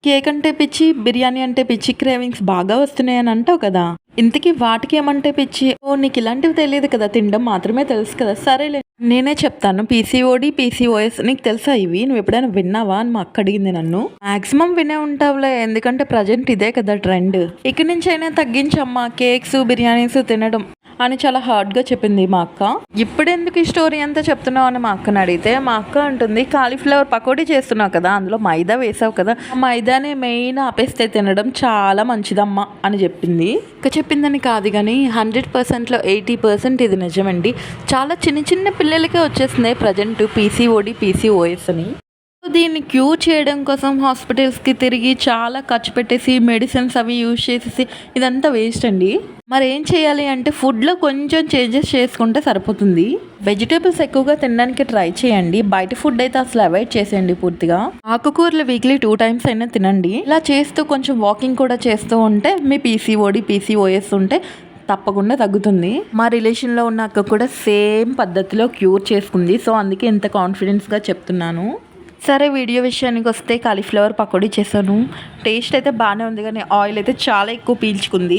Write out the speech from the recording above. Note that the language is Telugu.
కేక్ అంటే పిచ్చి, బిర్యానీ అంటే పిచ్చి క్రేవింగ్స్ బాగా వస్తున్నాయని అంటావు కదా! ఇంతకీ వాటికేమంటే పిచ్చి? ఓహ్! నీకిలాంటివి తెలీదు కదా! తినడం మాత్రమే తెలుసు కదా! సరేలే నేనే చెప్తాను. పీసీఓడీ, పీసీఓఎస్ నీకు తెలుసా ఇవి? నువ్వెప్పుడైనా విన్నావా? అని మా అక్క అడిగింది నన్ను. మాక్సిమం వినే ఉంటావులే. ఎందుకంటే ప్రెజెంట్ ఇదే కదా ట్రెండ్. ఇక నుంచైనా తగ్గించమ్మా కేక్స్, బిర్యానీస్ తినడం అని చాలా హార్డ్‌గా చెప్పింది మా అక్క. ఇప్పుడెందుకు ఈ స్టోరీ అంతా చెప్తున్నావు అని మా అక్కని అడిగితే, మా అక్క అంటుంది కాలీఫ్లవర్ పకోడీ చేస్తున్నావు కదా! అందులో మైదా వేసావు కదా! ఆ మైదానే మెయిన్ ఆపేస్తే తినడం చాలా మంచిదమ్మా అని చెప్పింది. అక్క చెప్పిందని కాదు గానీ 100%లో 80% ఇది నిజమండి. చాలా చిన్న చిన్న పిల్లలకే వచ్చేస్తున్నాయి ప్రజెంట్ పీసీఓడీ, పీసీఓఎస్ అని. దీన్ని క్యూర్ చేయడం కోసం హాస్పిటల్స్‌కి తిరిగి చాలా ఖర్చు పెట్టేసి మెడిసిన్స్ అవి యూజ్ చేసేసి ఇదంతా వేస్ట్ అండి. మరేం చేయాలి అంటే ఫుడ్‌లో కొంచెం చేంజెస్ చేసుకుంటే సరిపోతుంది. వెజిటబుల్స్ ఎక్కువగా తినడానికి ట్రై చేయండి. బయట ఫుడ్ అయితే అసలు అవాయిడ్ చేసేయండి పూర్తిగా. ఆకుకూరలు వీక్లీ 2 టైమ్స్ అయినా తినండి. ఇలా చేస్తూ కొంచెం వాకింగ్ కూడా చేస్తూ ఉంటే మీ పీసీఓడీ, పీసీఓఎస్ ఉంటే తప్పకుండా తగ్గుతుంది. మా రిలేషన్‌లో ఉన్న అక్క కూడా సేమ్ పద్ధతిలో క్యూర్ చేసుకుంది. సో, అందుకే ఇంత కాన్ఫిడెన్స్‌గా చెప్తున్నాను. సరే వీడియో విషయానికొస్తే కాలీఫ్లవర్ పకోడీ చేశాను. టేస్ట్ అయితే బానే ఉంది గానీ ఆయిల్ అయితే చాలా ఎక్కువ పీల్చుకుంది.